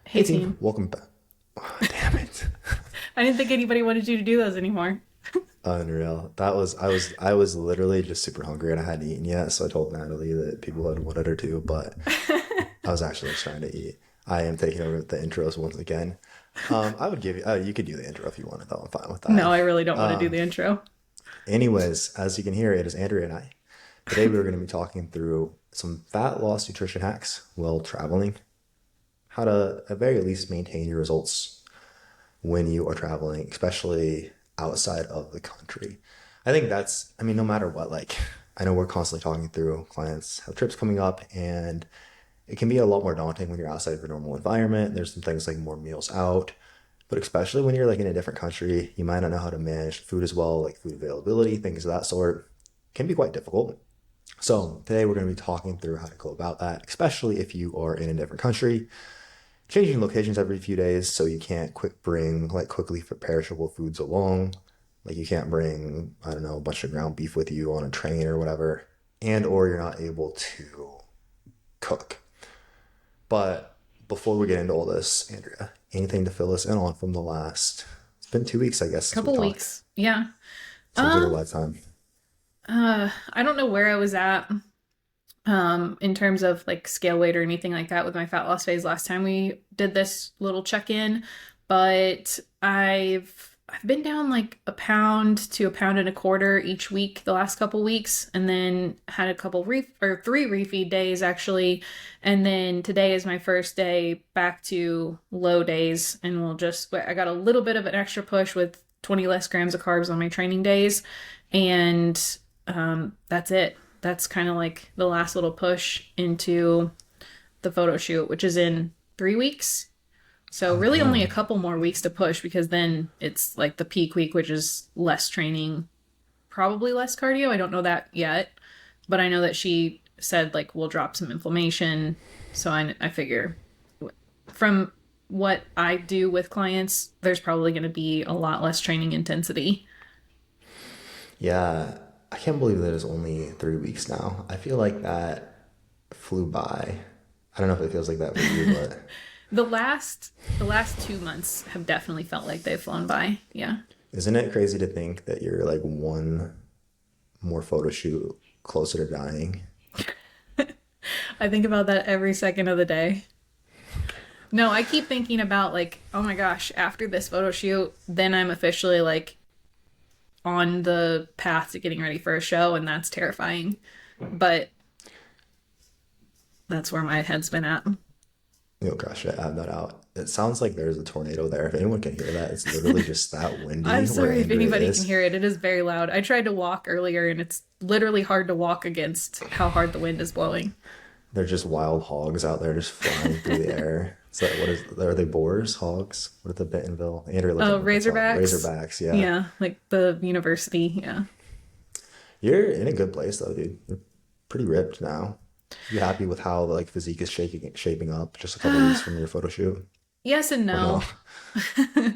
Hey Hey team, team. welcome back. Oh, damn it. I didn't think anybody wanted you to do those anymore. Unreal. I was literally just super hungry and I hadn't eaten yet, so I told Natalie that people had wanted her to, but I was actually just trying to eat. I am taking over the intros once again. I would give you you could do the intro if you wanted though. I'm fine with No, that. I really don't want to do the intro. Anyways, as you can hear, it is Andrea and I. Today we are going to be talking through some fat loss nutrition hacks while traveling, how to at very least maintain your results when you are traveling, especially outside of the country. I think that's, I mean, no matter what, like, I know we're constantly talking through clients have trips coming up, and it can be a lot more daunting when you're outside of your normal environment. There's some things like more meals out, but especially when you're like in a different country, you might not know how to manage food as well, like food availability, things of that sort can be quite difficult. So today we're going to be talking through how to go about that, especially if you are in a different country, changing locations every few days, so you can't quick bring like quickly perishable foods along. Like you can't bring, I don't know, a bunch of ground beef with you on a train or whatever, and or you're not able to cook. But before we get into all this, Andrea, anything to fill us in on from the last? It's been 2 weeks, I guess, since we Couple talked. weeks. Yeah. Seems like a Um, lifetime. I don't know where I was at in terms of like scale weight or anything like that with my fat loss phase last time we did this little check-in, but I've been down like a pound to a pound and a quarter each week the last couple weeks, and then had a couple or three refeed days actually, and then today is my first day back to low days, and I got a little bit of an extra push with 20 less grams of carbs on my training days, and that's it. That's kind of like the last little push into the photo shoot, which is in 3 weeks. So Oh really only a damn. couple more weeks to push, because then it's like the peak week, which is less training, probably less cardio. I don't know that yet, but I know that she said like we'll drop some inflammation. So I figure from what I do with clients, there's probably going to be a lot less training intensity. Yeah, I can't believe that it's only 3 weeks now. I feel like that flew by. I don't know if it feels like that for you, but The last 2 months have definitely felt like they've flown by. Yeah. isn't it crazy to think that you're like one more photo shoot closer to dying? I think about that every second of the day. No, I keep thinking about like, oh my gosh, after this photo shoot, then I'm officially like on the path to getting ready for a show, and that's terrifying. But that's where my head's been at. Oh gosh, I have that out. It sounds like there's a tornado there. If anyone can hear that, it's literally just that I'm windy where sorry if Andrea anybody can is. hear it. It is very loud. I tried to walk earlier, and it's literally hard to walk against how hard the wind is blowing. They're just wild hogs out there just flying through the air. So what is, are they boars? Hogs? What are the Bentonville? Andrea lived in Oh, Arkansas. Razorbacks. Razorbacks, yeah. Yeah, like the university. Yeah. You're in a good place though, dude. You're pretty ripped now. You happy with how the like physique is shaping up just a couple weeks from your photo shoot? Yes and Or no? no.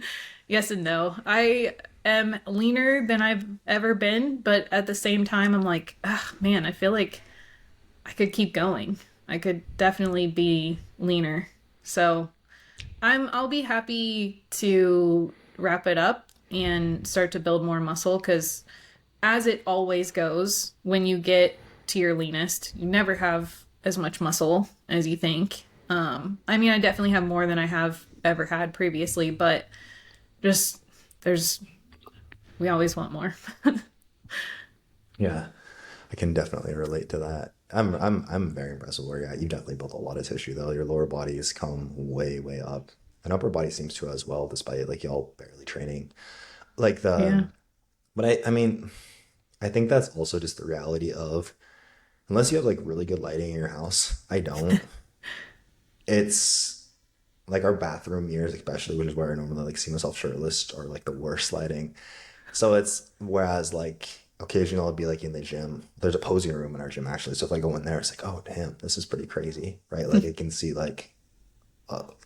Yes and no. I am leaner than I've ever been, but at the same time, I'm like, ah, man, I feel like I could keep going. I could definitely be leaner. So I'll be happy to wrap it up and start to build more muscle, because as it always goes, when you get to your leanest, you never have as much muscle as you think. I mean, I definitely have more than I have ever had previously, but just there's we always want more. Yeah, I can definitely relate to that. I'm very impressed with where you're at. You definitely built a lot of tissue though. Your lower body has come way up. And upper body seems to as well, despite like y'all barely training. Like Yeah. but I mean, I think that's also just the reality of unless you have like really good lighting in your house. I don't. It's like our bathroom mirrors, especially, which is where I normally like see myself shirtless, or like the worst lighting. So it's whereas like occasionally I'll be like in the gym. There's a posing room in our gym actually. So if I go in there, it's like, oh damn, this is pretty crazy, right? Like I can see like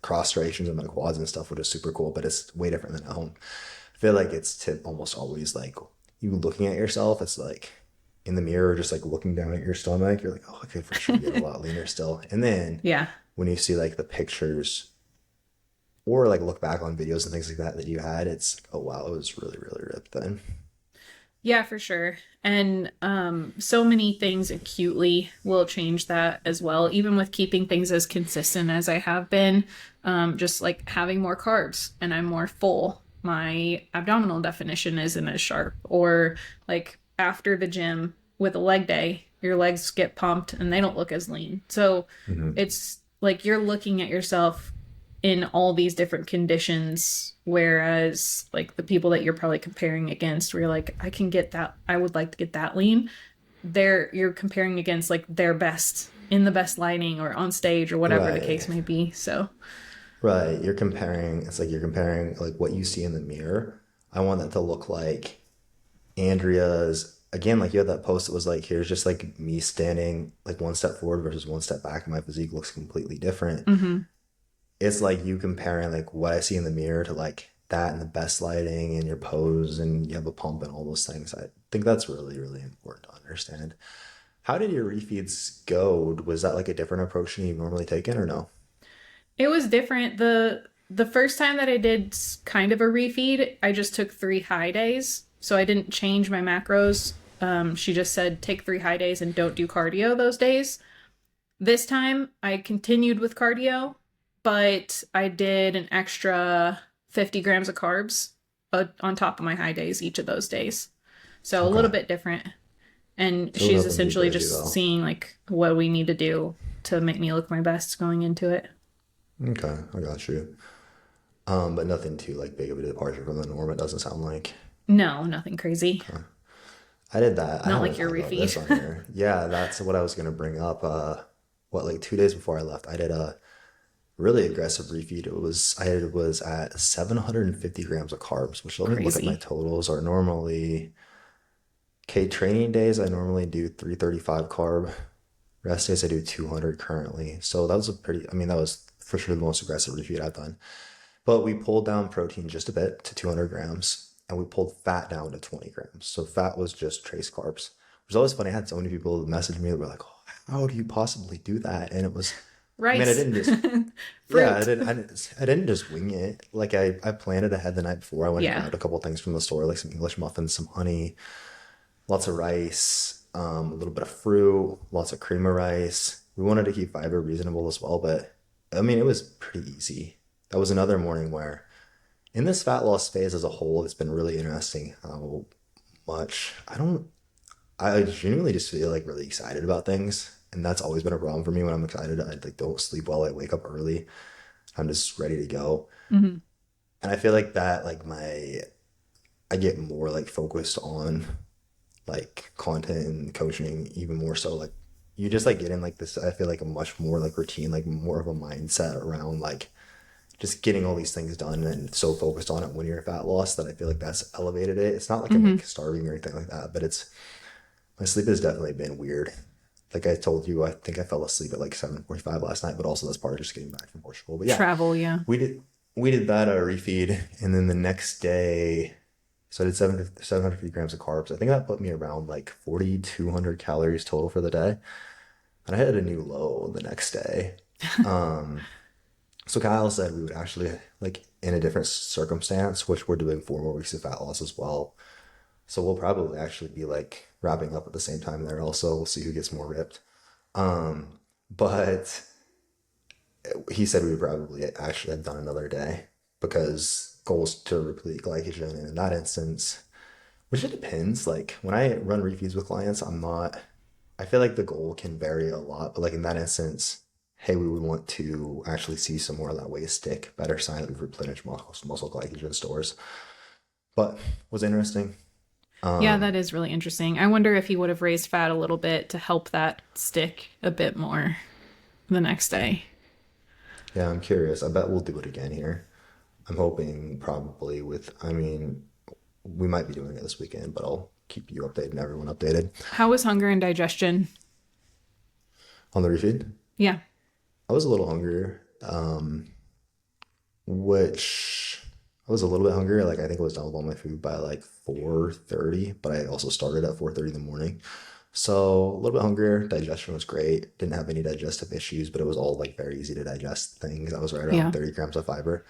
cross striations in my quads and stuff, which is super cool. But it's way different than at home. I feel like it's tip almost always like you looking at yourself. It's like in the mirror, just like looking down at your stomach. You're like, oh, I could for sure get a lot leaner still. And then Yeah. when you see like the pictures or like look back on videos and things like that that you had, it's like, oh wow, it was really, really ripped then. Yeah, for sure. And so many things acutely will change that as well, even with keeping things as consistent as I have been. Just like having more carbs and I'm more full. My abdominal definition isn't as sharp. Or like after the gym with a leg day, your legs get pumped and they don't look as lean. So Hmm. it's like you're looking at yourself in all these different conditions, whereas like the people that you're probably comparing against where you're like, I can get that, I would like to get that lean, you're comparing against like their best in the best lighting or on stage or whatever the case Right. may be. So Right. You're comparing, it's like you're comparing like what you see in the mirror. I want that to look like Andrea's, again, like you had that post that was like, here's just like me standing like one step forward versus one step back, and my physique looks completely different. mhm. It's like you comparing like what I see in the mirror to like that and the best lighting and your pose and you have a pump and all those things. I think that's really, really important to understand. How did your refeeds go? Was that like a different approach than you've normally taken or no? It was different. The first time that I did kind of a refeed, I just took 3 high days. So I didn't change my macros. She just said take 3 high days and don't do cardio those days. This time I continued with cardio, but I did an extra 50 grams of carbs on top of my high days each of those days. So a little Okay. bit different. And Still she's nothing too essentially crazy just though. seeing like what we need to do to make me look my best going into it. Okay, I got you. But nothing too like big of a departure from the norm, it doesn't sound like. No, nothing crazy. I did that. I Not haven't like your talked about refeed. this on here. Yeah, that's what I was gonna bring up. What like 2 days before I left, I did a really aggressive refeed. It was at 750 grams of carbs, which let me look at my Crazy. totals. Are normally okay. Training days, I normally do 335 carb. Rest days, I do 200 currently. So that was a pretty. I mean, that was for sure the most aggressive refeed I've done. But we pulled down protein just a bit to 200 grams, and we pulled fat down to 20 grams. So fat was just trace carbs. It was always funny. I had so many people message me that were like, "Oh, how do you possibly do that?" And it was, I mean, I Rice. didn't just, yeah, Fruit. I didn't just wing it. Like I planned it ahead the night before. I went and Yeah. grabbed a couple things from the store, like some English muffins, some honey, lots of rice, a little bit of fruit, lots of cream of rice. We wanted to keep fiber reasonable as well, but I mean, it was pretty easy. That was another morning where in this fat loss phase as a whole, it's been really interesting how much I genuinely just feel like really excited about things. And that's always been a problem for me when I'm excited. I like don't sleep well. I wake up early. I'm just ready to go. Hmm. And I feel like that, I get more like focused on like content and coaching even more so. Like you just like get in like this, I feel like a much more like routine, like more of a mindset around like just getting all these things done and so focused on it when you're fat loss that I feel like that's elevated it. It's not like I'm Hmm. like starving or anything like that, but it's my sleep has definitely been weird. Like I told you, I think I fell asleep at like 7:45 last night, but also that's part of just getting back from Portugal. But yeah, Travel, yeah. we did we did that refeed, and then the next day, so I did 750 grams of carbs. I think that put me around like 4,200 calories total for the day, and I hit a new low the next day. So Kyle said we would actually like in a different circumstance, which we're doing 4 more weeks of fat loss as well. So we'll probably actually be like wrapping up at the same time there. Also, we'll see who gets more ripped. But he said we would probably actually have done another day because goals to replete glycogen. And in that instance, which it depends. Like when I run refeeds with clients, I'm not. I feel like the goal can vary a lot, but like in that instance, hey, we would want to actually see some more of that waste stick. Better sign that we've replenished muscle glycogen stores. But was interesting. Yeah, that is really interesting. I wonder if he would have raised fat a little bit to help that stick a bit more the next day. Yeah, I'm curious. I bet we'll do it again here. I'm hoping probably with. I mean, we might be doing it this weekend, but I'll keep you updated and everyone updated How was hunger and digestion? on the refeed. Yeah. I was a little hungrier, which I was a little bit hungrier. Like I think I was done with all my food by like 4:30, but I also started at 4:30 in the morning. So a little bit hungrier. Digestion was great. Didn't have any digestive issues, but it was all like very easy to digest things. I was right around Yeah. 30 grams of fiber.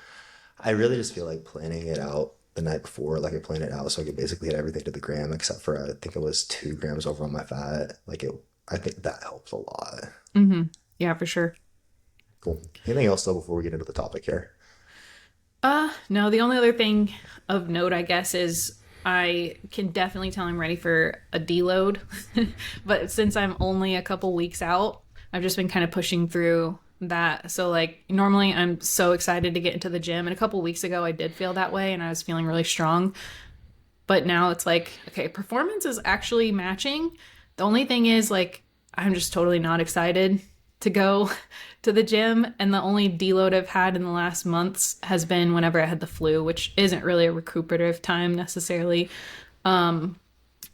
I really just feel like planning it out the night before, like I planned it out so I could basically hit everything to the gram, except for I think it was 2 grams over on my fat. I think that helps a lot. Mm-hmm. Yeah, for sure. Cool. Anything else though before we get into the topic here? No, the only other thing of note, I guess, is I can definitely tell I'm ready for a deload. But since I'm only a couple weeks out, I've just been kind of pushing through that. So, like, normally I'm so excited to get into the gym. And a couple weeks ago, I did feel that way and I was feeling really strong. But now it's like, okay, performance is actually matching. The only thing is, like, I'm just totally not excited to go to the gym. And the only deload I've had in the last months has been whenever I had the flu, which isn't really a recuperative time necessarily. So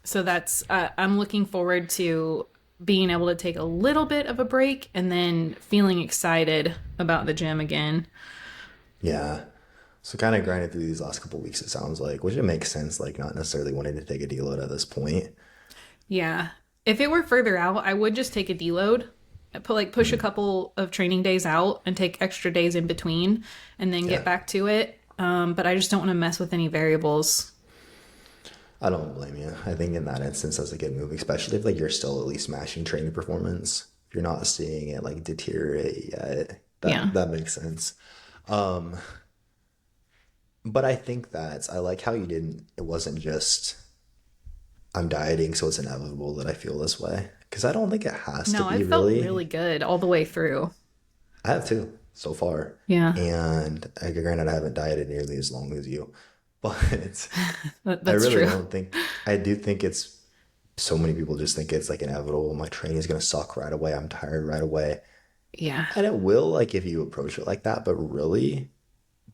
that's, I'm looking forward to being able to take a little bit of a break and then feeling excited about the gym again. Yeah. So kind of grinding through these last couple weeks, it sounds like, which it makes sense, like not necessarily wanting to take a deload at this point. Yeah. If it were further out, I would just take a deload, push a couple of training days out and take extra days in between and then get Yeah. back to it. But I just don't want to mess with any variables. I don't blame you. I think in that instance, that's a good move, especially if like you're still at least smashing training performance. If you're not seeing it like deteriorate yet, Yeah. that makes sense. But I think that I like how you didn't. It wasn't just I'm dieting, so it's inevitable that I feel this way. Because I don't think it has to No, I be felt really. really good all the way through. I have too so far, Yeah. and granted, I haven't dieted nearly as long as you, but I That's really true. don't think. I do think it's so many people just think it's like inevitable. My training is gonna suck right away. I'm tired right away, Yeah. and it will like if you approach it like that. But really,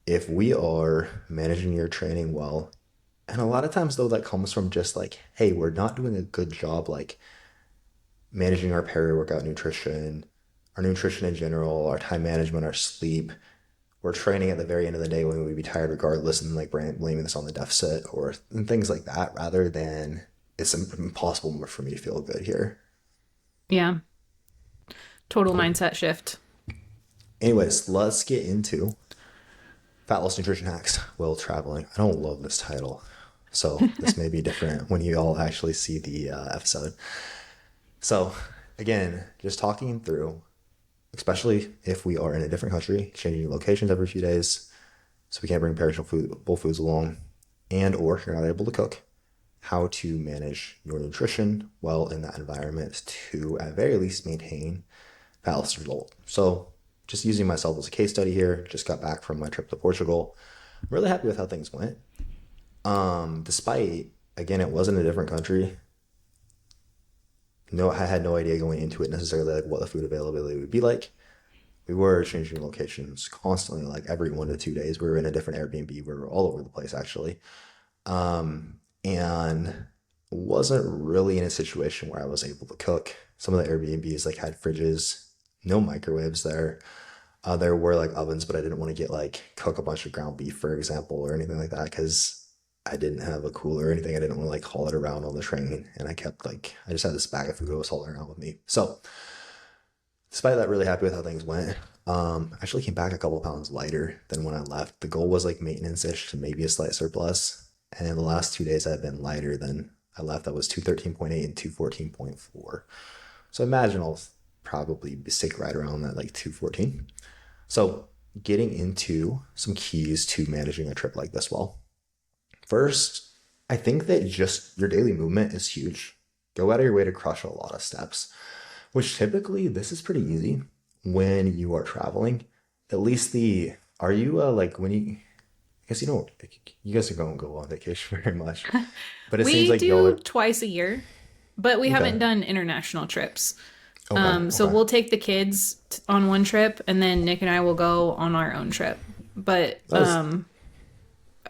if we are managing your training well, and a lot of times though that comes from just like, hey, we're not doing a good job like managing our peri-workout nutrition, our nutrition in general, our time management, our sleep. We're training at the very end of the day when we'd be tired regardless, and like blaming this on the deficit or and things like that, rather than it's impossible for me to feel good here. Yeah. Total Cool. mindset shift. Anyways, let's get into fat loss nutrition hacks while traveling. I don't love this title, so this may be different when you all actually see the episode. So, again, just talking through, especially if we are in a different country, changing locations every few days, so we can't bring perishable foods along, and or you're not able to cook, how to manage your nutrition well in that environment to, at very least, maintain fat loss result. So, just using myself as a case study here, just got back from my trip to Portugal. I'm really happy with how things went. Despite, again, it wasn't a different country. No, I had no idea going into it necessarily like what the food availability would be like. We were changing locations constantly, like every 1 to 2 days. We were in a different Airbnb. We were all over the place actually, and wasn't really in a situation where I was able to cook. Some of the Airbnbs like had fridges, no microwaves there. There were like ovens, but I didn't want to get like cook a bunch of ground beef, for example, or anything like that because I didn't have a cooler or anything. I didn't want to like haul it around on the train, and I just had this bag of food I was hauling around with me. So despite that, really happy with how things went. Actually came back a couple pounds lighter than when I left. The goal was like maintenance-ish to maybe a slight surplus. And in the last 2 days, I've been lighter than I left. I was 213.8 and 214.4. So I imagine I'll probably be sick right around that like 214. So getting into some keys to managing a trip like this well. First, I think that just your daily movement is huge. Go out of your way to crush a lot of steps, which typically this is pretty easy when you are traveling. At least are you like when you, I guess you don't, you guys don't go on vacation very much, but it seems We like y'all do are, twice a year, but we okay, haven't done international trips. okay, So okay. we'll take the kids on one trip and then Nick and I will go on our own trip. But That was,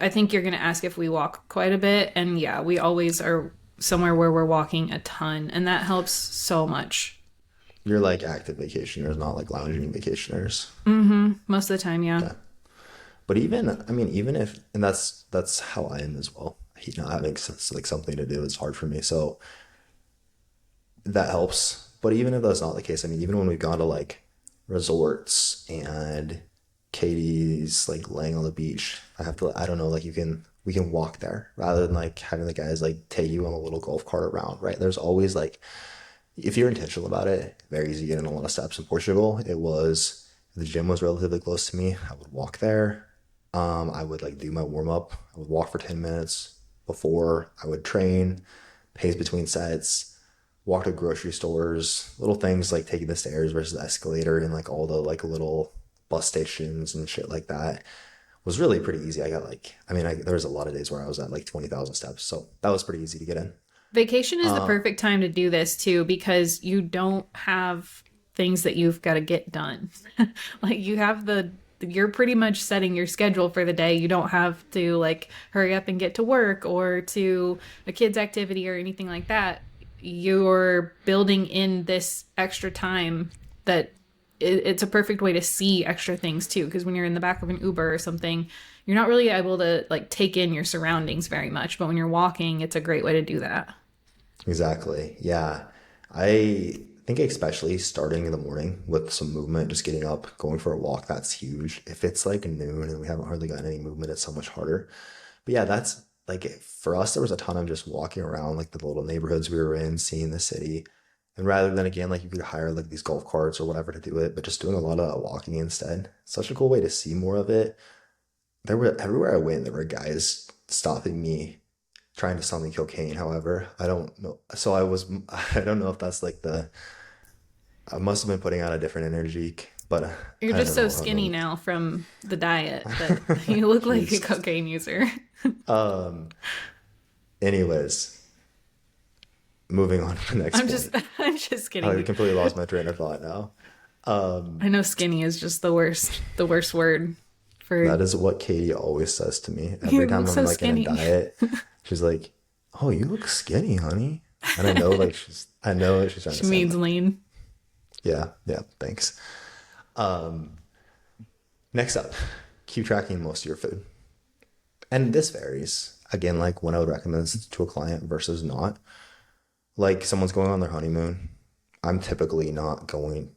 I think you're going to ask if we walk quite a bit. And yeah, we always are somewhere where we're walking a ton. And that helps so much. you're like active vacationers, not like lounging vacationers. Most of the time, yeah. Okay. But even, I mean, even if, and that's how I am as well. Not having like something to do is hard for me. So that helps. But even if that's not the case, I mean, even when we've gone to like resorts and Katie's like laying on the beach. I don't know, like we can walk there rather than like having the guys like take you on a little golf cart around, right? There's always like, if you're intentional about it, very easy to get in a lot of steps. In Portugal, the gym was relatively close to me. I would walk there. I would like do my warm up. I would walk for 10 minutes before I would train, pace between sets, walk to grocery stores, little things like taking the stairs versus the escalator and like all the like little bus stations and shit like that was really pretty easy. I got like, there was a lot of days where I was at like 20,000 steps. So that was pretty easy to get in. Vacation is the perfect time to do this too because you don't have things that you've got to get done. Like you have you're pretty much setting your schedule for the day. You don't have to like hurry up and get to work or to a kid's activity or anything like that. You're building in this extra time that it's a perfect way to see extra things too because when you're in the back of an Uber or something, you're not really able to like take in your surroundings very much, but when you're walking, it's a great way to do that. Exactly. Yeah. I think especially starting in the morning with some movement, just getting up, going for a walk, that's huge. If it's like noon and we haven't hardly gotten any movement, it's so much harder. But yeah, that's like for us, there was a ton of just walking around like the little neighborhoods we were in, seeing the city. And rather than again, like you could hire like these golf carts or whatever to do it, but just doing a lot of walking instead. Such a cool way to see more of it. There were everywhere I went, there were guys stopping me trying to sell me cocaine. However, I don't know. I don't know if that's like I must have been putting out a different energy, but You're I just don't so know. I don't skinny know. now from the diet that you look like a Jesus. cocaine user. Um, anyways, moving on to the next I'm just point. I'm just I kidding. completely lost my train of thought now. I know skinny is just the worst word for That is what Katie always says to me. Every you look time I'm so like in a skinny. diet, she's like, "Oh, you look skinny, honey." And I know what she's trying to She say. I'm means like, lean. yeah, yeah, thanks. Next up, keep tracking most of your food. And this varies. Again, like when I would recommend this to a client versus not. Like someone's going on their honeymoon. I'm typically not going.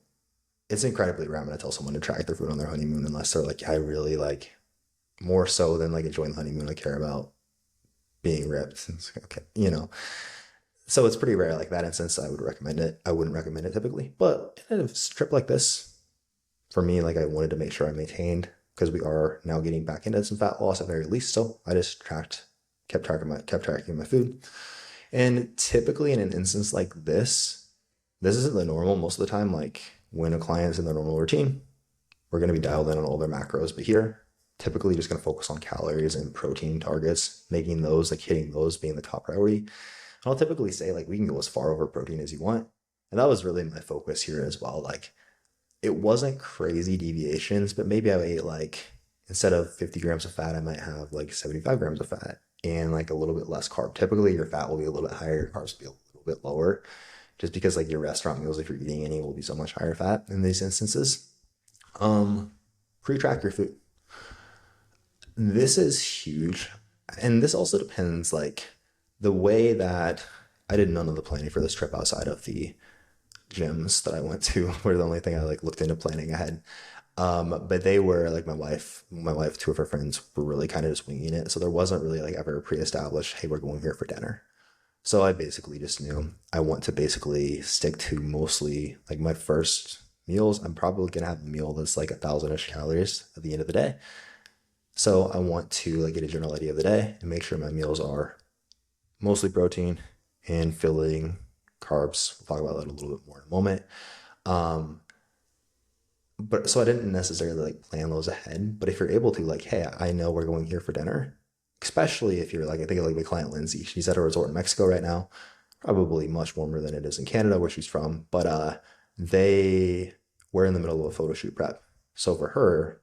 It's incredibly rare I'm going to tell someone to track their food on their honeymoon unless they're like, I really like more so than like enjoying the honeymoon. I care about being ripped. It's like, okay, you know. So it's pretty rare like that instance. I would recommend it. I wouldn't recommend it typically, but in a trip like this, for me, like I wanted to make sure I maintained because we are now getting back into some fat loss at very least. So I just kept tracking my food. And typically in an instance like this isn't the normal most of the time. Like when a client's in their normal routine, we're going to be dialed in on all their macros. But here, typically just going to focus on calories and protein targets, making those like hitting those being the top priority. And I'll typically say like we can go as far over protein as you want. And that was really my focus here as well. Like it wasn't crazy deviations, but maybe I ate like instead of 50 grams of fat, I might have like 75 grams of fat and like a little bit less carb. Typically, your fat will be a little bit higher, your carbs will be a little bit lower, just because like your restaurant meals, if you're eating any, will be so much higher fat in these instances. Um, Pre-track your food. This is huge, and this also depends like the way that I did none of the planning for this trip outside of the gyms that I went to were the only thing I like looked into planning ahead. But they were like my wife, two of her friends were really kind of just winging it. So there wasn't really like ever pre-established, hey, we're going here for dinner. So I basically just knew I want to basically stick to mostly like my first meals. I'm probably gonna have a meal that's like 1,000-ish calories at the end of the day. So I want to like get a general idea of the day and make sure my meals are mostly protein and filling carbs. We'll talk about that a little bit more in a moment. Um, but so I didn't necessarily like plan those ahead. But if you're able to, like, hey, I know we're going here for dinner, especially if you're like, I think of like my client Lindsay, she's at a resort in Mexico right now, probably much warmer than it is in Canada where she's from. But they were in the middle of a photo shoot prep. So for her,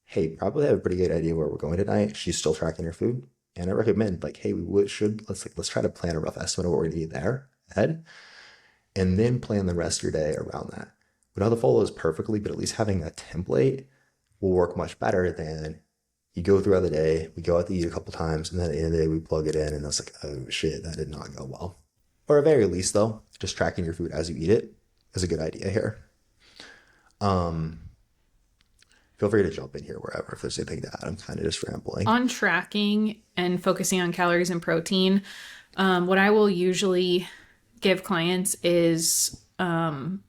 hey, probably have a pretty good idea where we're going tonight. She's still tracking her food. And I recommend like, hey, let's try to plan a rough estimate of what we're gonna eat there ahead and then plan the rest of your day around that. We don't have to follow those perfectly, but at least having a template will work much better than you go throughout the day, we go out to eat a couple times, and then at the end of the day, we plug it in, and it's like, oh shit, that did not go well. Or at very least, though, just tracking your food as you eat it is a good idea here. Feel feel free to jump in here wherever if there's anything to add. I'm kind of just rambling. On tracking and focusing on calories and protein, what I will usually give clients is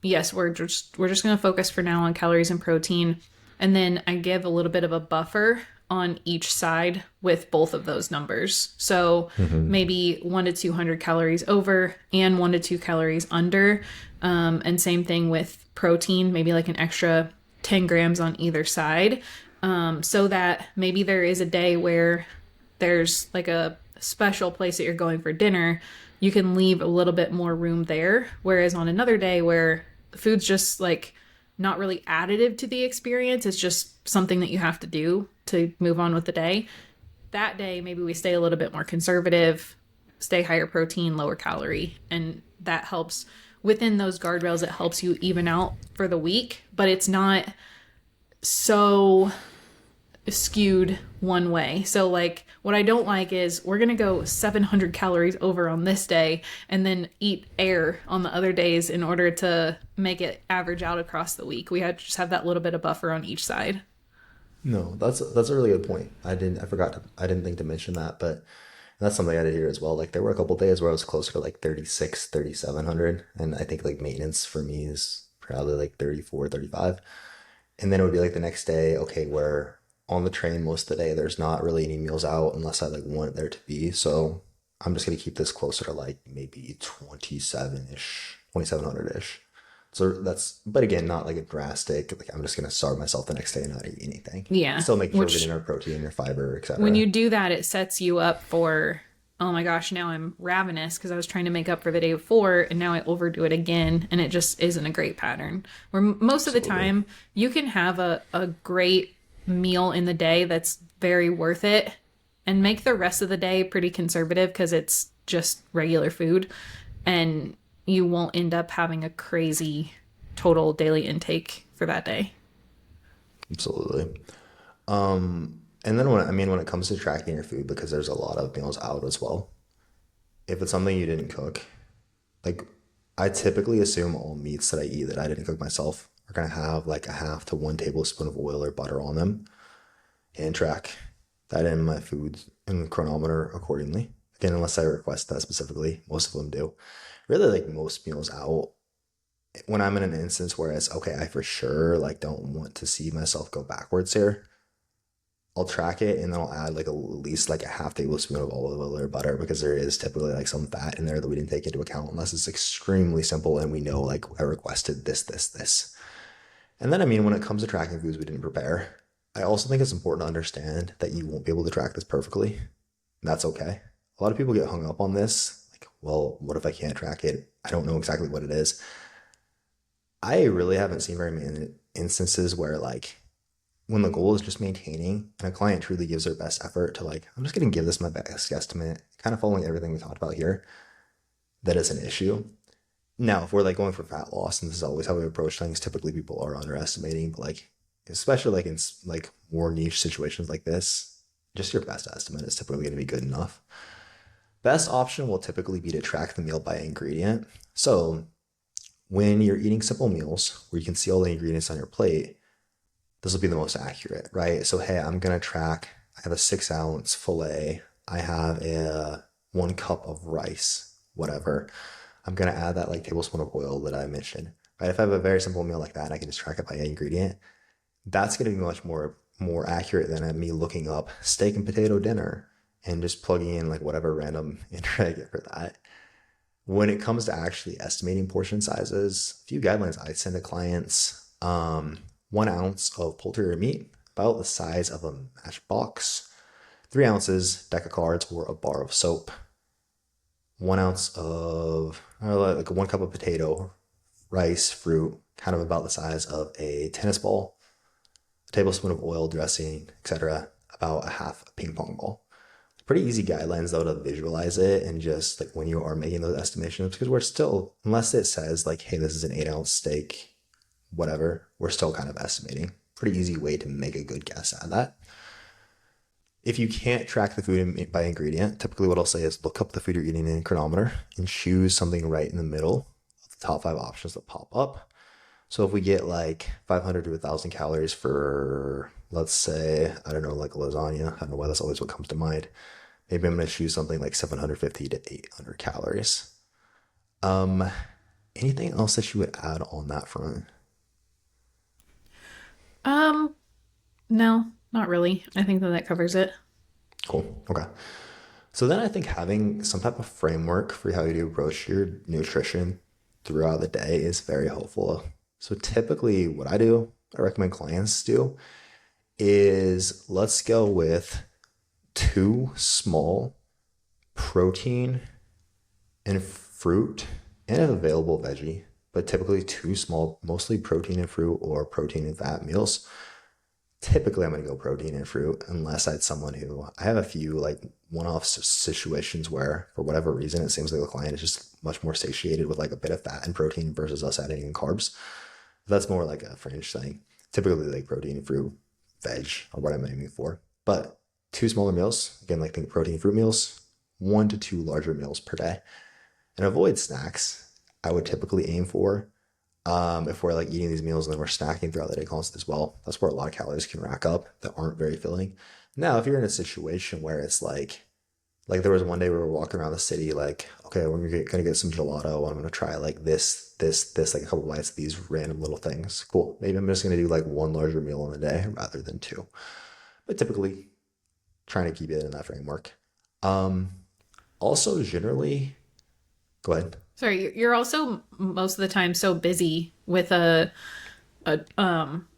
yes, we're just going to focus for now on calories and protein, and then I give a little bit of a buffer on each side with both of those numbers. So Hmm. maybe 1 to 200 calories over and 1 to 2 calories under, and same thing with protein, maybe like an extra 10 grams on either side, so that maybe there is a day where there's like a special place that you're going for dinner, you can leave a little bit more room there. Whereas on another day where the food's just like not really additive to the experience, it's just something that you have to do to move on with the day. That day, maybe we stay a little bit more conservative, stay higher protein, lower calorie. And that helps within those guardrails. It helps you even out for the week, but it's not so skewed one way. So like what I don't like is we're going to go 700 calories over on this day and then eat air on the other days in order to make it average out across the week. We had to just have that little bit of buffer on each side. No, that's a really good point. I didn't think to mention that, but that's something I did hear as well. Like there were a couple days where I was closer to like 36, 3,700, and I think like maintenance for me is probably like 34, 35. And then it would be like the next day, okay, where on the train most of the day there's not really any meals out unless I like want there to be. So I'm just gonna keep this closer to like maybe 27-ish, 2,700-ish. So that's, but again, not like a drastic, like I'm just gonna starve myself the next day and not eat anything. Yeah, Still making sure we're getting which our protein, our fiber, when etc. you do that, it sets you up for, oh my gosh, now I'm ravenous because I was trying to make up for the day before and now I overdo it again. And it just isn't a great pattern. Where most of the Absolutely. time, you can have a great meal in the day that's very worth it and make the rest of the day pretty conservative because it's just regular food. And you won't end up having a crazy total daily intake for that day. Absolutely. And then when it comes to tracking your food, because there's a lot of meals out as well. If it's something you didn't cook, like I typically assume all meats that I eat that I didn't cook myself are gonna have like a half to 1 tablespoon of oil or butter on them, and track that in my food in the chronometer accordingly. Again, unless I request that specifically, most of them do. Really, like most meals out, when I'm in an instance where it's okay, I for sure like don't want to see myself go backwards here. I'll track it and then I'll add like at least like a half tablespoon of olive oil or butter because there is typically like some fat in there that we didn't take into account unless it's extremely simple and we know like I requested this. And then when it comes to tracking foods we didn't prepare, I also think it's important to understand that you won't be able to track this perfectly. And that's okay. A lot of people get hung up on this. Like, well, what if I can't track it? I don't know exactly what it is. I really haven't seen very many instances where like when the goal is just maintaining and a client truly gives their best effort to like, I'm just going to give this my best guesstimate, kind of following everything we talked about here, that is an issue. Now, if we're like going for fat loss, and this is always how we approach things, typically people are underestimating, but like, especially like in like more niche situations like this, just your best estimate is typically going to be good enough. Best option will typically be to track the meal by ingredient. So when you're eating simple meals where you can see all the ingredients on your plate, this will be the most accurate, right? So, hey, I'm going to track, I have a 6 ounce filet, I have a 1 cup of rice, whatever. I'm going to add that like tablespoon of oil that I mentioned, right? If I have a very simple meal like that, I can just track it by ingredient. That's going to be much more accurate than me looking up steak and potato dinner and just plugging in like whatever random entry I get for that. When it comes to actually estimating portion sizes, a few guidelines I send to clients. 1 ounce of poultry or meat, about the size of a matchbox. 3 ounces, deck of cards, or a bar of soap. 1 ounce of, like 1 cup of potato, rice, fruit, kind of about the size of a tennis ball. A tablespoon of oil, dressing, etc. About a half a ping pong ball. Pretty easy guidelines though to visualize it and just like when you are making those estimations, because we're still, unless it says like, hey, this is an 8 ounce steak, whatever, we're still kind of estimating. Pretty easy way to make a good guess at that. If you can't track the food by ingredient, typically what I'll say is look up the food you're eating in chronometer and choose something right in the middle of the top 5 options that pop up. So if we get like 500 to 1,000 calories for, let's say, I don't know, like a lasagna. I don't know why that's always what comes to mind. Maybe I'm going to choose something like 750 to 800 calories. Um, Anything else that you would add on that front? Um, no, not really. I think that that covers it. Cool. Okay. So then I think having some type of framework for how you approach your nutrition throughout the day is very helpful. So typically what I recommend clients do is let's go with two small protein and fruit and an available veggie, but typically two small, mostly protein and fruit or protein and fat meals. Typically, I'm going to go protein and fruit unless I had someone who I have a few like one-off situations where, for whatever reason, it seems like the client is just much more satiated with like a bit of fat and protein versus us adding in carbs. That's more like a fringe thing. Typically, like protein and fruit, veg are what I'm aiming for. But two smaller meals, again, like think protein fruit meals, 1 to 2 larger meals per day, and avoid snacks. I would typically aim for if we're like eating these meals and then we're snacking throughout the day constantly as well. That's where a lot of calories can rack up that aren't very filling. Now, if you're in a situation where it's like there was one day we were walking around the city, like, okay, we're gonna get some gelato. I'm gonna try like this, like a couple bites of these random little things. Cool. Maybe I'm just gonna do like one larger meal in a day rather than two. But typically, trying to keep it in that framework. Um, Also, generally, go ahead. Sorry, you're also most of the time so busy with a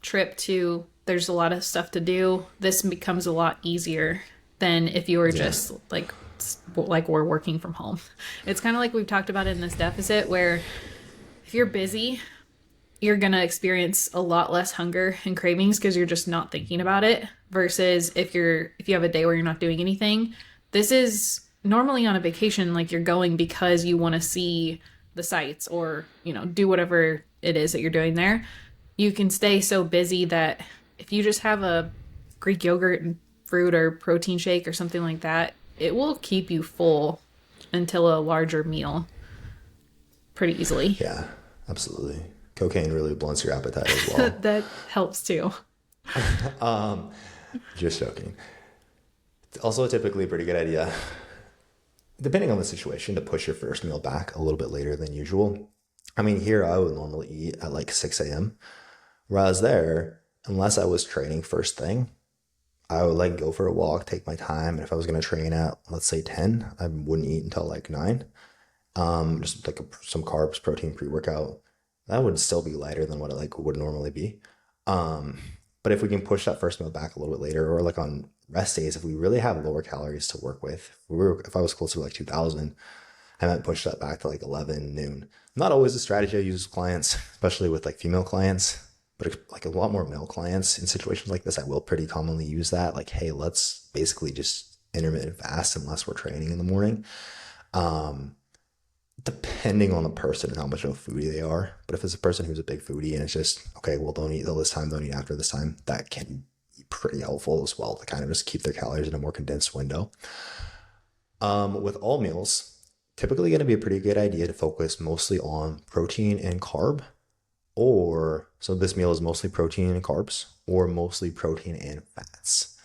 trip to there's a lot of stuff to do. This becomes a lot easier than if you were Yeah, just like we're working from home. It's kind of like we've talked about in this deficit where if you're busy, you're going to experience a lot less hunger and cravings because you're just not thinking about it versus if you have a day where you're not doing anything. This is normally on a vacation, like you're going because you want to see the sights or do whatever it is that you're doing there. You can stay so busy that if you just have a Greek yogurt and fruit or protein shake or something like that, it will keep you full until a larger meal pretty easily. yeah, absolutely. Cocaine really blunts your appetite as well. That helps too. Just joking. It's also typically a pretty good idea, depending on the situation, to push your first meal back a little bit later than usual. I mean, here I would normally eat at like 6 a.m. Whereas there, unless I was training first thing, I would like go for a walk, take my time. And if I was going to train at, let's say 10, I wouldn't eat until like 9. Just like some carbs, protein, pre-workout. That would still be lighter than what it like would normally be. Um, but if we can push that first meal back a little bit later, or like on rest days, if we really have lower calories to work with, if I was closer to like 2,000, I might push that back to like 11 noon. Not always a strategy I use with clients, especially with like female clients, but like a lot more male clients in situations like this, I will pretty commonly use that. Like, hey, let's basically just intermittent fast unless we're training in the morning. Um, Depending on the person and how much of a foodie they are. But if it's a person who's a big foodie and it's just, okay, well, don't eat till this time, don't eat after this time, that can be pretty helpful as well to kind of just keep their calories in a more condensed window. With all meals, typically going to be a pretty good idea to focus mostly on protein and carb, or so this meal is mostly protein and carbs, or mostly protein and fats.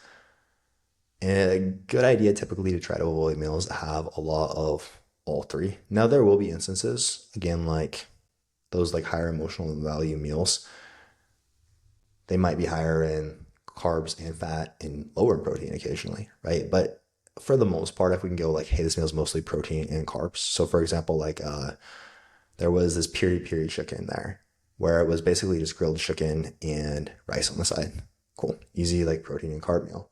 And a good idea typically to try to avoid meals that have a lot of all three. Now there will be instances, again, like those like higher emotional value meals, they might be higher in carbs and fat and lower in protein occasionally, right? But for the most part, if we can go like, hey, this meal is mostly protein and carbs. So for example, like there was this piri piri chicken there where it was basically just grilled chicken and rice on the side. Cool. Easy like protein and carb meal.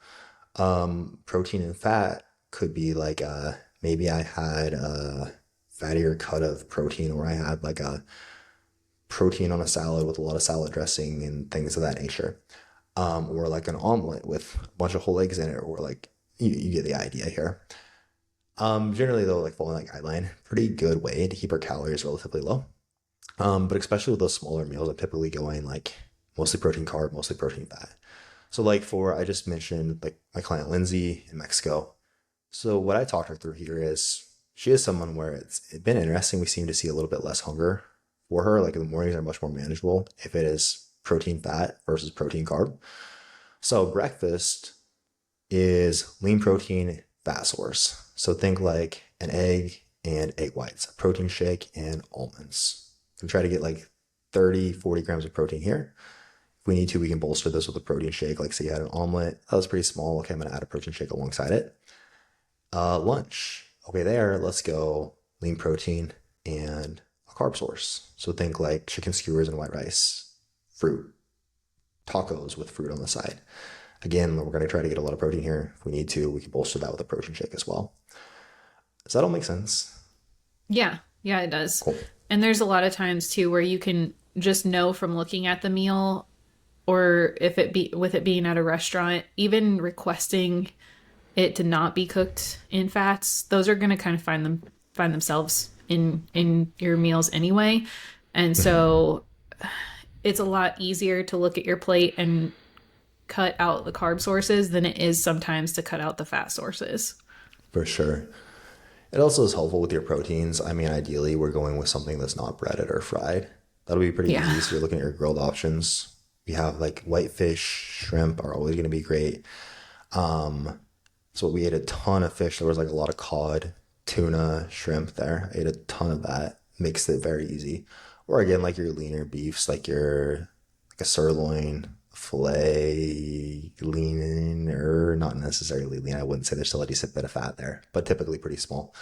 Protein and fat could be like maybe I had a fattier cut of protein, or I had like a protein on a salad with a lot of salad dressing and things of that nature. Or like an omelet with a bunch of whole eggs in it, or like you get the idea here. Generally though, like following that guideline, pretty good way to keep our calories relatively low. But especially with those smaller meals, I'm typically going like mostly protein carb, mostly protein fat. So like for I just mentioned like my client Lindsay in Mexico. So what I talked her through here is she is someone where it's been interesting. We seem to see a little bit less hunger for her. Like the mornings are much more manageable if it is protein fat versus protein carb. So breakfast is lean protein fat source. So think like an egg and egg whites, a protein shake, and almonds. We try to get like 30, 40 grams of protein here. If we need to, we can bolster this with a protein shake. Like say you had an omelet, that was pretty small. Okay, I'm gonna add a protein shake alongside it. Lunch. Okay, there, let's go lean protein and a carb source. So think like chicken skewers and white rice, fruit, tacos with fruit on the side. Again, we're going to try to get a lot of protein here. If we need to, we can bolster that with a protein shake as well. Does that all make sense? Yeah, yeah, it does. Cool. And there's a lot of times too where you can just know from looking at the meal, or if it be with it being at a restaurant, even requesting it to not be cooked in fats, those are going to kind of find themselves in your meals anyway. And so it's a lot easier to look at your plate and cut out the carb sources than it is sometimes to cut out the fat sources. For sure. It also is helpful with your proteins. I mean, ideally, we're going with something that's not breaded or fried. That'll be pretty Yeah. easy. So you're looking at your grilled options. We have like whitefish, shrimp are always going to be great. So we ate a ton of fish. There was like a lot of cod, tuna, shrimp there. I ate a ton of that. Makes it very easy. Or again, like your leaner beefs, like your like a sirloin, filet, lean or not necessarily lean. I wouldn't say there's still a decent bit of fat there, but typically pretty small.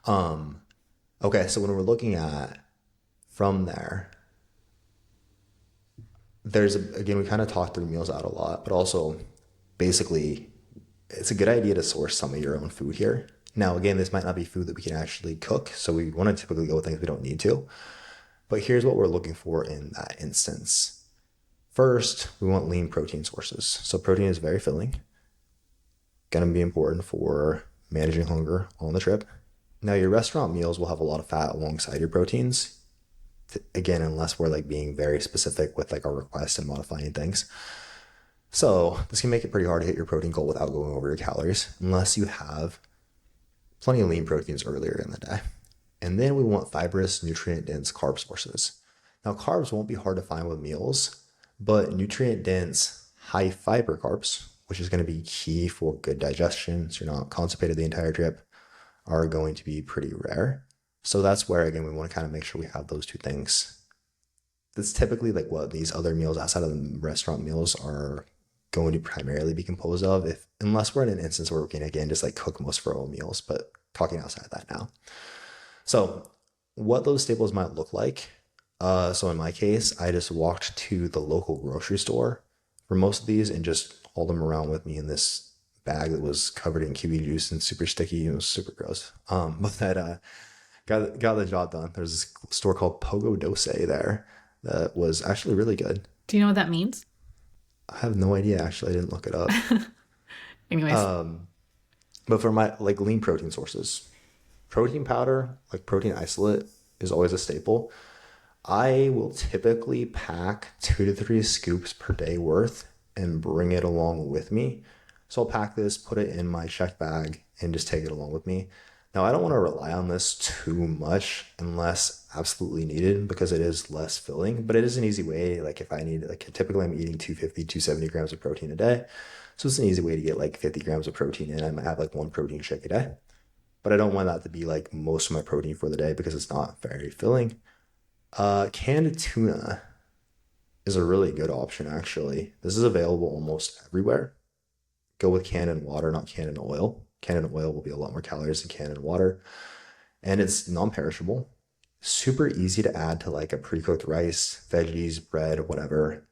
Okay, so when we're looking at from there, again, we kind of talked through meals out a lot, but also basically it's a good idea to source some of your own food here. Now, again, this might not be food that we can actually cook, so we want to typically go with things we don't need to. But here's what we're looking for in that instance. First, we want lean protein sources. So protein is very filling, going to be important for managing hunger on the trip. Now, your restaurant meals will have a lot of fat alongside your proteins. Again, unless we're like being very specific with like our requests and modifying things. So this can make it pretty hard to hit your protein goal without going over your calories, unless you have plenty of lean proteins earlier in the day. And then we want fibrous, nutrient dense carb sources. Now, carbs won't be hard to find with meals, but nutrient dense, high fiber carbs, which is going to be key for good digestion, so you're not constipated the entire trip, are going to be pretty rare. So that's where, again, we want to kind of make sure we have those two things. That's typically like what these other meals outside of the restaurant meals are going to primarily be composed of, if unless we're in an instance where we can, again, just like cook most of our own meals, but talking outside of that now. So what those staples might look like. So in my case, I just walked to the local grocery store for most of these and just hauled them around with me in this bag that was covered in kiwi juice and super sticky. It was super gross. But that got the job done. There's this store called Pogo Dose there that was actually really good. Do you know what that means? I have no idea. Actually, I didn't look it up. Anyways, But for my like lean protein sources, protein powder, like protein isolate, is always a staple. I will typically pack 2 to 3 scoops per day worth and bring it along with me. So I'll pack this, put it in my check bag, and just take it along with me. Now, I don't want to rely on this too much unless absolutely needed because it is less filling, but it is an easy way. Like if I need, like typically I'm eating 250, 270 grams of protein a day. So it's an easy way to get like 50 grams of protein in. I might have like one protein shake a day, but I don't want that to be like most of my protein for the day because it's not very filling. Canned tuna is a really good option, actually. This is available almost everywhere. Go with canned in water, not canned in oil. Canned in oil will be a lot more calories than canned in water. And it's non-perishable. Super easy to add to like a pre-cooked rice, veggies, bread, whatever.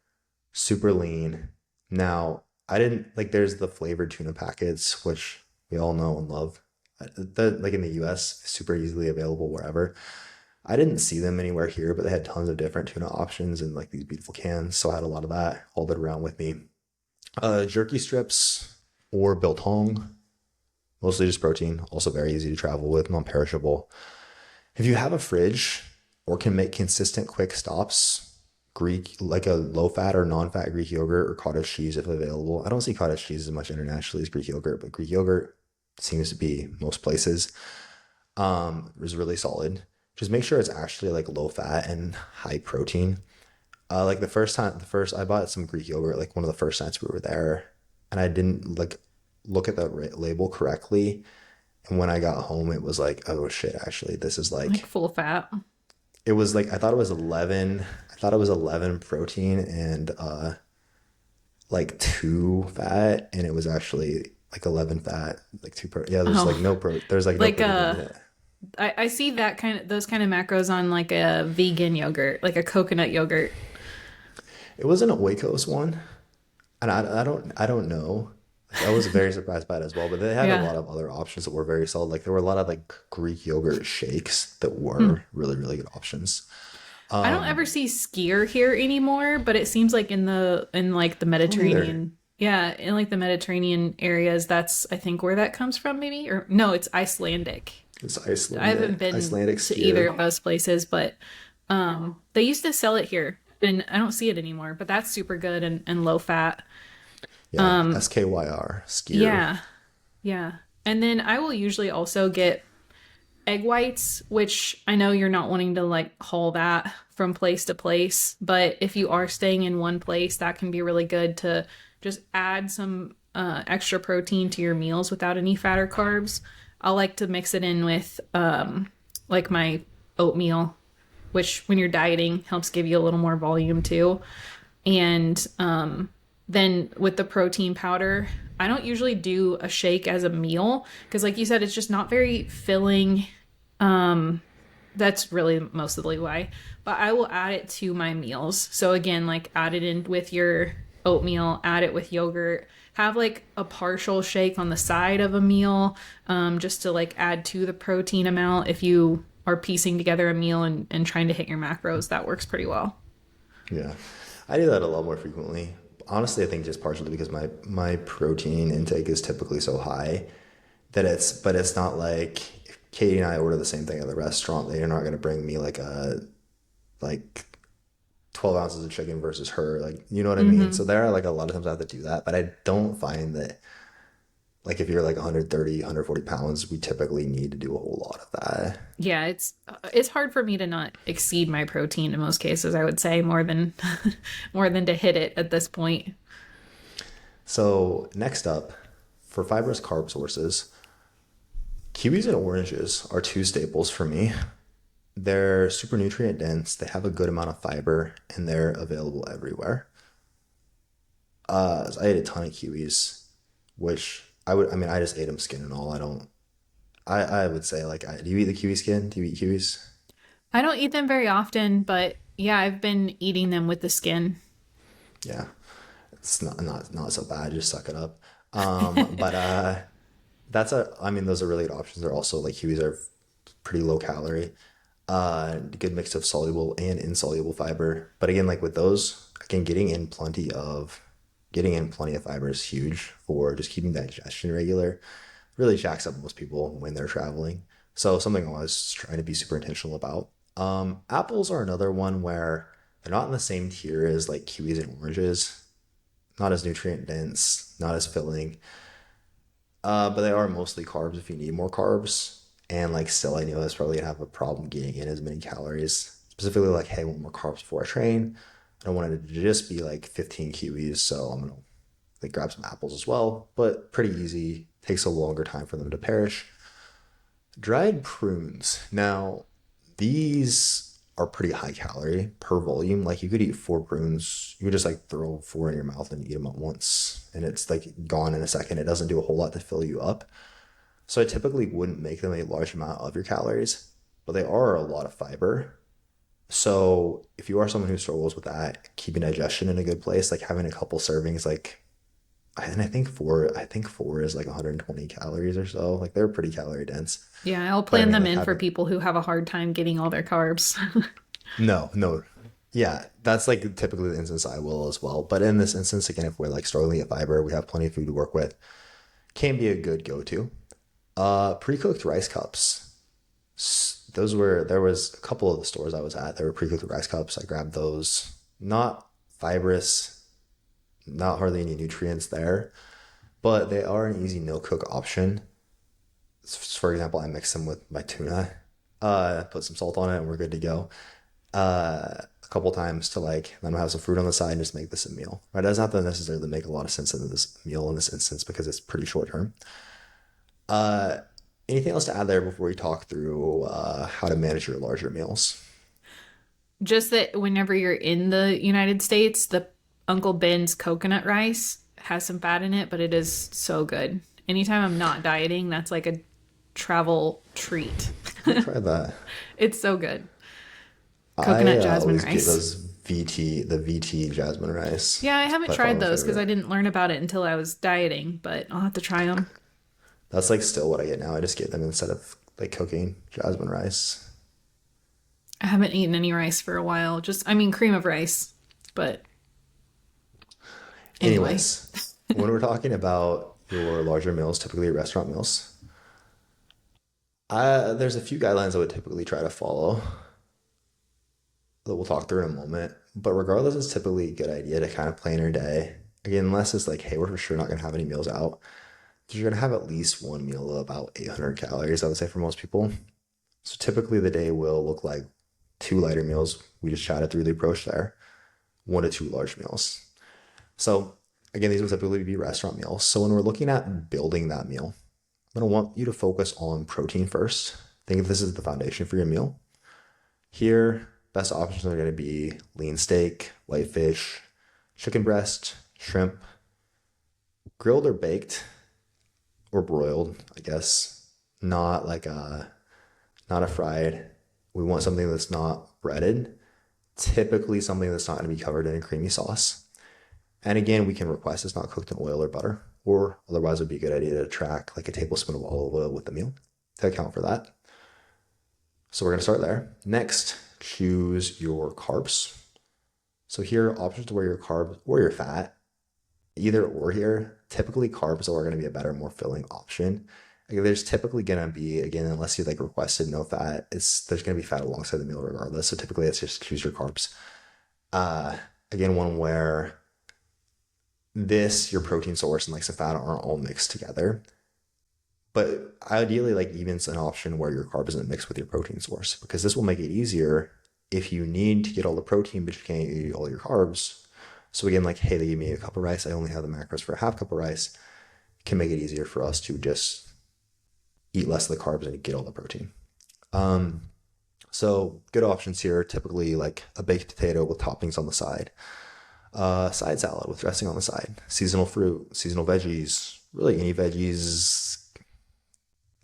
Super lean. Now, I didn't like there's the flavored tuna packets, which we all know and love. Like in the US, super easily available wherever. I didn't see them anywhere here, but they had tons of different tuna options and like these beautiful cans. So I had a lot of that, hauled it around with me. Jerky strips or biltong, mostly just protein, also very easy to travel with, non-perishable. If you have a fridge or can make consistent quick stops, Greek, like a low-fat or non-fat Greek yogurt or cottage cheese if available. I don't see cottage cheese as much internationally as Greek yogurt, but Greek yogurt seems to be most places. Is really solid. just make sure it's actually like low fat and high protein. Like the first I bought some Greek yogurt like one of the first nights we were there, and I didn't like look at the label correctly. And when I got home, it was like, oh shit, actually, this is Like like full fat. it was like I thought it was 11. I thought it was 11 protein and like 2 fat, and it was actually like 11 fat, like 2 pro. Yeah, there's like Oh, there's like no like protein in it. I see that those kind of macros on like a vegan yogurt, like a coconut yogurt. It wasn't an Oikos one, and I don't know. Like, I was very surprised by it as well, but they had a Yeah. lot of other options that were very solid. Like there were a lot of like Greek yogurt shakes that Hmm. were really good options. I don't ever see skyr here anymore, but it seems like in like the I don't either. Mediterranean, yeah, in like the Mediterranean areas, that's I think where that comes from, maybe, or no, it's Icelandic. It's I haven't been Icelandic to either skier. of those places, but they used to sell it here, and I don't see it anymore. But that's super good and low fat. Yeah, SKYR skier. Yeah, yeah. And then I will usually also get egg whites, which I know you're not wanting to like haul that from place to place, but if you are staying in one place, that can be really good to just add some extra protein to your meals without any fat or carbs. I like to mix it in with like my oatmeal, which when you're dieting helps give you a little more volume too. And then with the protein powder, I don't usually do a shake as a meal because, like you said, it's just not very filling. That's really mostly why. But I will add it to my meals. So again, like add it in with your oatmeal, add it with yogurt, have like a partial shake on the side of a meal, just to like add to the protein amount. If you are piecing together a meal and trying to hit your macros, that works pretty well. Yeah, I do that a lot more frequently. Honestly, I think just partially because my protein intake is typically so high that but it's not like if Katie and I order the same thing at the restaurant, they're not going to bring me like 12 ounces of chicken versus her, like you know what I mean. So Mm-hmm. there are like a lot of times I have to do that, but I don't find that like if you're like 130, 140 pounds, we typically need to do a whole lot of that. Yeah, it's hard for me to not exceed my protein in most cases. I would say more than more than to hit it at this point. So next up, for fibrous carb sources, kiwis and oranges are two staples for me. They're super nutrient dense, they have a good amount of fiber, and they're available everywhere. So I ate a ton of kiwis, which I mean, I just ate them skin and all. I would say, like, do you eat the kiwi skin? Do you eat kiwis? I don't eat them very often, but yeah, I've been eating them with the skin. Yeah, it's not so bad. Just suck it up. But I mean, those are really good options. They're also like kiwis are pretty low calorie, good mix of soluble and insoluble fiber. But again, like with those, again, getting in plenty of fiber is huge for just keeping digestion regular. Really jacks up most people when they're traveling. So something I was trying to be super intentional about. Apples are another one where they're not in the same tier as like kiwis and oranges. Not as nutrient dense, not as filling. But they are mostly carbs if you need more carbs. And like still I know that's probably gonna have a problem getting in as many calories. Specifically like, hey, I want more carbs before I train. I don't want it to just be like 15 kiwis, so I'm gonna like grab some apples as well. But pretty easy. Takes a longer time for them to perish. Dried prunes. Now, these are pretty high calorie per volume. Like you could eat 4 prunes. You could just like throw 4 in your mouth and eat them at once. And it's like gone in a second. It doesn't do a whole lot to fill you up. So I typically wouldn't make them a large amount of your calories, but they are a lot of fiber. So if you are someone who struggles with that, keeping digestion in a good place, like having a couple servings, like and I think four is like 120 calories or so. Like they're pretty calorie dense. Yeah, I'll But I plan mean, them like in for having people who have a hard time getting all their carbs. no, yeah, that's like typically the instance I will as well. But in this instance, again, if we're like struggling at fiber, we have plenty of food to work with. Can be a good go-to. Pre-cooked rice cups. There was a couple of the stores I was at. There were pre-cooked rice cups. I grabbed those. Not fibrous, not hardly any nutrients there, but they are an easy no cook option. For example, I mix them with my tuna, Put some salt on it, and we're good to go. A couple times to like then have some fruit on the side and just make this a meal. Right? It doesn't have to necessarily make a lot of sense in this meal in this instance because it's pretty short term. Uh, Anything else to add there before we talk through how to manage your larger meals? Just that whenever you're in the United States, the Uncle Ben's coconut rice has some fat in it, but it is so good. Anytime I'm not dieting, that's like a travel treat. I've tried that. It's so good. I Coconut jasmine always get rice. those the VT jasmine rice. Yeah, I It's haven't by far tried my those because I favorite. didn't learn about it until I was dieting, but I'll have to try them. That's like still what I get now. I just get them instead of like cooking jasmine rice. I haven't eaten any rice for a while. Just, I mean, cream of rice. But anyway, Anyways, when we're talking about your larger meals, typically restaurant meals, there's a few guidelines I would typically try to follow that we'll talk through in a moment. But regardless, it's typically a good idea to kind of plan your day. Again, unless it's like, hey, we're for sure not gonna have any meals out. You're gonna have at least one meal of about 800 calories, I would say, for most people. So typically the day will look like two lighter meals. We just chatted through the approach there, one to two large meals. So again, these will typically be restaurant meals. So when we're looking at building that meal, I'm gonna want you to focus on protein first. Think of this as the foundation for your meal. Here, best options are gonna be lean steak, white fish, chicken breast, shrimp, grilled or baked or broiled, I guess. Not like not a fried. We want something that's not breaded. Typically something that's not going to be covered in a creamy sauce. And again, we can request it's not cooked in oil or butter, or otherwise it would be a good idea to track like a tablespoon of olive oil with the meal to account for that. So we're going to start there. Next, choose your carbs. So here, options to where your carbs or your fat, either or here. Typically, carbs are going to be a better, more filling option. Like, there's typically going to be, again, unless you like requested no fat, there's going to be fat alongside the meal regardless. So typically, it's just choose your carbs. Uh, Again, one where your protein source and like some fat aren't all mixed together. But ideally, like even it's an option where your carb isn't mixed with your protein source because this will make it easier if you need to get all the protein but you can't eat all your carbs. So again, like, hey, they give me a cup of rice. I only have the macros for a half cup of rice. It can make it easier for us to just eat less of the carbs and get all the protein. Um, so good options here, typically like a baked potato with toppings on the side, side salad with dressing on the side, seasonal fruit, seasonal veggies, really any veggies,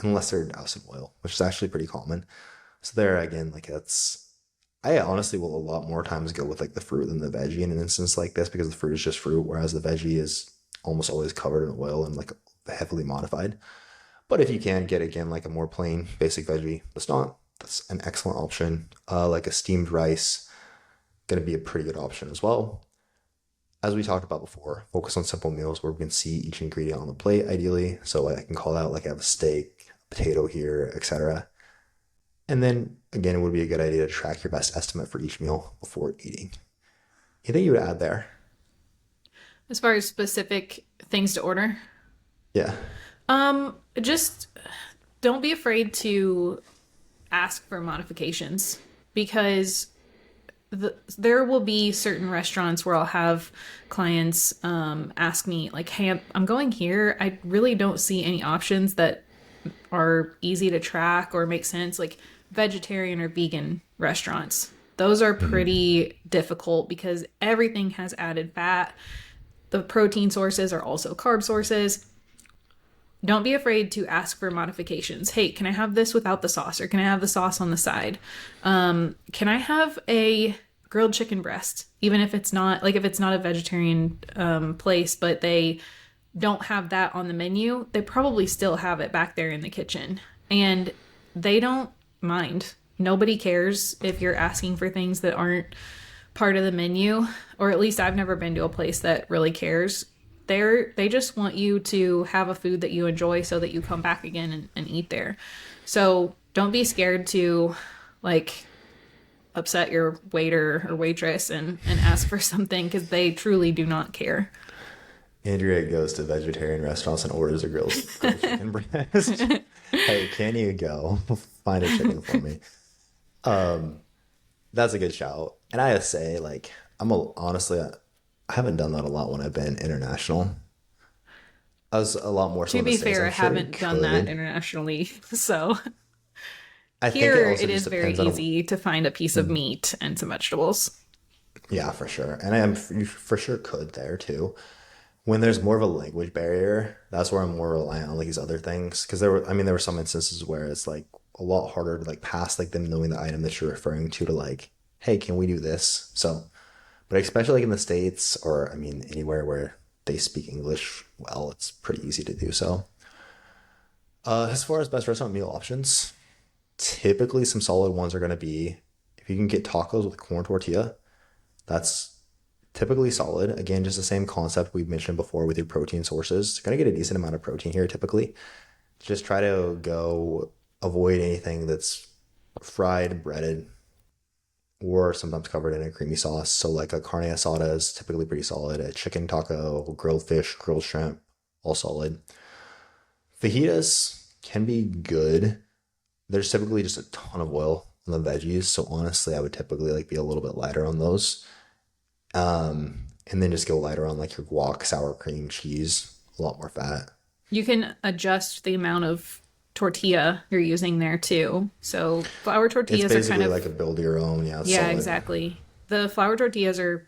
unless they're doused in oil, which is actually pretty common. So there again, like I honestly will a lot more times go with like the fruit than the veggie in an instance like this because the fruit is just fruit, whereas the veggie is almost always covered in oil and like heavily modified. But if you can get again like a more plain basic veggie that's not, that's an excellent option. Like a steamed rice, gonna be a pretty good option as well. As we talked about before, focus on simple meals where we can see each ingredient on the plate ideally. So I can call out like I have a steak, a potato here, etc. And then again, it would be a good idea to track your best estimate for each meal before eating. Anything you would add there? as far as specific things to order, Yeah. just don't be afraid to ask for modifications because there will be certain restaurants where I'll have clients ask me like, "Hey, I'm going here. I really don't see any options that are easy to track or make sense, like vegetarian or vegan restaurants. Those are Mm-hmm. pretty difficult because everything has added fat. The protein sources are also carb sources. Don't be afraid to ask for modifications. Hey, can I have this without the sauce, or can I have the sauce on the side? Can I have a grilled chicken breast, even if it's not like if it's not a vegetarian place, but they don't have that on the menu, they probably still have it back there in the kitchen, and they don't mind. Nobody cares if you're asking for things that aren't part of the menu, or at least I've never been to a place that really cares. They just want you to have a food that you enjoy so that you come back again and eat there. So don't be scared to like upset your waiter or waitress and ask for something because they truly do not care. Andrea goes to vegetarian restaurants and orders a grilled chicken breast. Hey, can you go find a chicken for me? Um, that's a good shout. And I say, like, honestly, I haven't done that a lot when I've been international. I was a lot more so To in the be States. fair, I'm I sure you haven't done that could. internationally. So I think it here also it just is very depends on, easy to find a piece of meat and some vegetables. yeah, for sure. And you for sure could there too. When there's more of a language barrier, that's where I'm more reliant on like these other things. Because there were some instances where it's like a lot harder to like pass like them knowing the item that you're referring to like, hey, can we do this? So, but especially like in the States or I mean anywhere where they speak English well, it's pretty easy to do so. As far as best restaurant meal options, typically some solid ones are going to be if you can get tacos with corn tortilla, that's typically solid. Again, just the same concept we've mentioned before with your protein sources. You're going to get a decent amount of protein here typically. Just try to go avoid anything that's fried, breaded, or sometimes covered in a creamy sauce. So like a carne asada is typically pretty solid. A chicken taco, grilled fish, grilled shrimp, all solid. Fajitas can be good. There's typically just a ton of oil on the veggies, so honestly, I would typically like be a little bit lighter on those. And then just go lighter on like your guac, sour cream, cheese, a lot more fat. You can adjust the amount of tortilla you're using there too. So flour It's tortillas are kind basically of, like a build your own. Yeah, it's yeah, solid. exactly. The flour tortillas are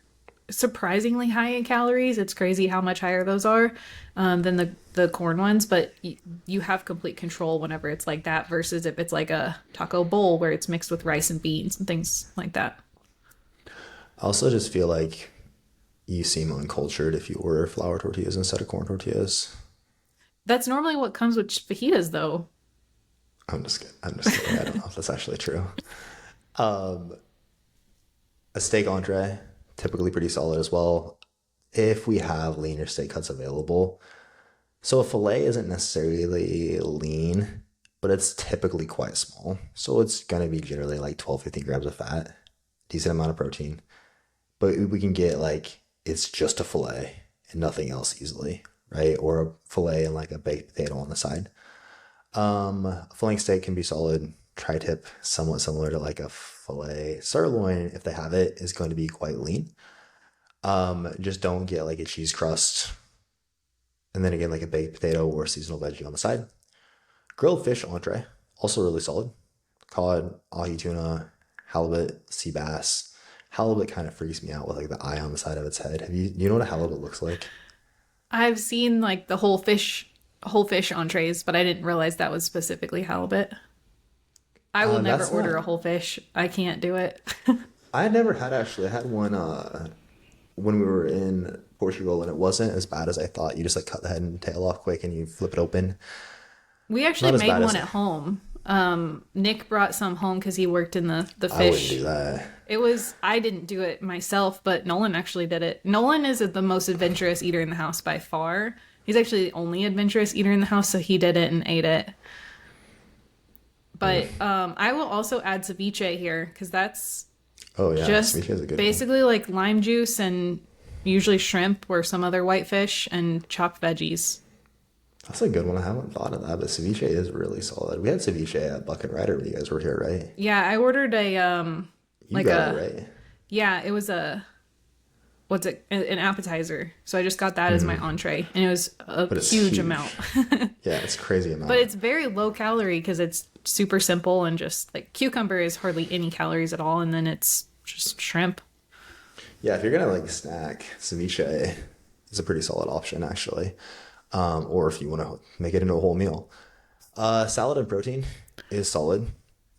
surprisingly high in calories. It's crazy how much higher those are than the corn ones, but you have complete control whenever it's like that versus if it's like a taco bowl where it's mixed with rice and beans and things like that. I also just feel like you seem uncultured if you order flour tortillas instead of corn tortillas. That's normally what comes with fajitas, though. I'm just kidding. I'm just kidding. I don't know if that's actually true. A steak entree, typically pretty solid as well. If we have leaner steak cuts available, so a fillet isn't necessarily lean, but it's typically quite small. So it's gonna be generally like 12, 15 grams of fat, decent amount of protein. But we can get like it's just a fillet and nothing else easily, right? Or a fillet and like a baked potato on the side. A flank steak can be solid. Tri-tip, somewhat similar to like a filet. Sirloin, if they have it, is going to be quite lean. Just don't get like a cheese crust. And then again, like a baked potato or seasonal veggie on the side. Grilled fish entree, also really solid. Cod, ahi tuna, halibut, sea bass. Halibut kind of freaks me out with like the eye on the side of its head. You know what a halibut looks like? I've seen like the whole fish entrees, but I didn't realize that was specifically halibut. I will never That's order not. a whole fish. I can't do it. I never had actually. I had one when we were in Portugal, and it wasn't as bad as I thought. You just like cut the head and tail off quick, and you flip it open. We actually Not as made bad one as at home. Nick brought some home because he worked in the I wouldn't do fish. that. I didn't do it myself, but Nolan actually did it. Nolan is the most adventurous eater in the house by far. He's actually the only adventurous eater in the house, so he did it and ate it. But I will also add ceviche here because that's Oh yeah, just ceviche is a good one. basically like lime juice and usually shrimp or some other white fish and chopped veggies. That's a good one. I haven't thought of that, but ceviche is really solid. We had ceviche at Bucket Rider when you guys were here, right? Yeah, I ordered a You like got it a right. yeah, it was a what's it an appetizer. So I just got that as my entree and it was a But it's huge huge. amount. Yeah, it's crazy But amount. it's very low calorie because it's super simple and just like cucumber is hardly any calories at all and then it's just shrimp. Yeah, if you're gonna like snack, ceviche is a pretty solid option actually. Or if you want to make it into a whole meal. Salad and protein is solid.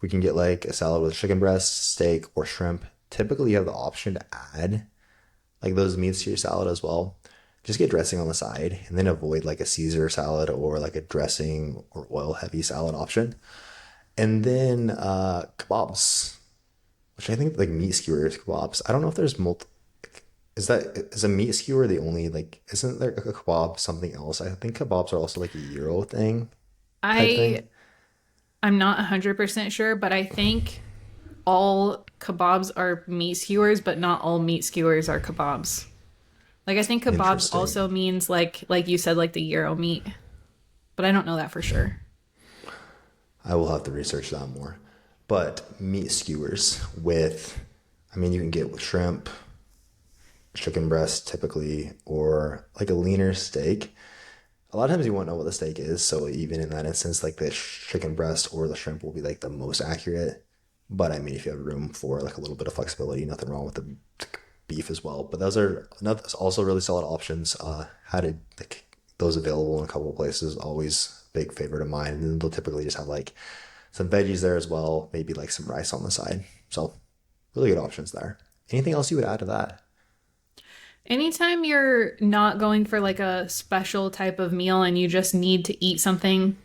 We can get like a salad with chicken breast, steak, or shrimp. Typically, you have the option to add like those meats to your salad as well. Just get dressing on the side and then avoid like a Caesar salad or like a dressing or oil heavy salad option. And then kebabs, which I think like meat skewers kebabs. I don't know if there's multi. Is a meat skewer the only like? Isn't there a kebab something else? I think kebabs are also like a Euro thing type I thing. I'm not 100% sure, but I think all kebabs are meat skewers, but not all meat skewers are kebabs. Like I think kebabs Interesting. also means like you said like the gyro meat, but I don't know that for sure. I will have to research that more. But meat skewers with, I mean, you can get with shrimp, chicken breast typically, or like a leaner steak. A lot of times you won't know what the steak is, so even in that instance, like the chicken breast or the shrimp will be like the most accurate. But I mean, if you have room for like a little bit of flexibility, nothing wrong with the beef as well. But those are also really solid options. Had like those available in a couple of places, always big favorite of mine. And then they'll typically just have like some veggies there as well, maybe like some rice on the side. So really good options there. Anything else you would add to that? Anytime you're not going for like a special type of meal and you just need to eat something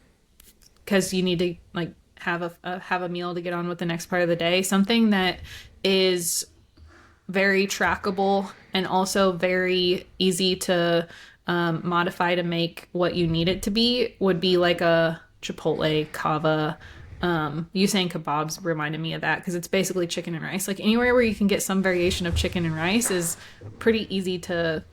because you need to like have a meal to get on with the next part of the day, something that is very trackable and also very easy to modify to make what you need it to be would be like a Chipotle kava. You saying kebabs reminded me of that because it's basically chicken and rice. Like anywhere where you can get some variation of chicken and rice is pretty easy to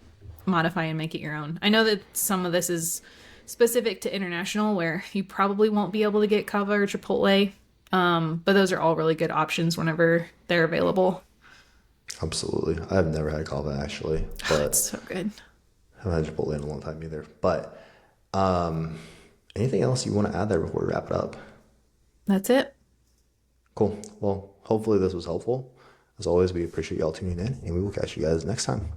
modify and make it your own. I know that some of this is specific to international where you probably won't be able to get kava or Chipotle, but those are all really good options whenever they're available. Absolutely. I've never had kava actually, It's but so good. I haven't had Chipotle in a long time either. But anything else you want to add there before we wrap it up? That's it. Cool. Well, hopefully this was helpful. As always, we appreciate y'all tuning in, and we will catch you guys next time.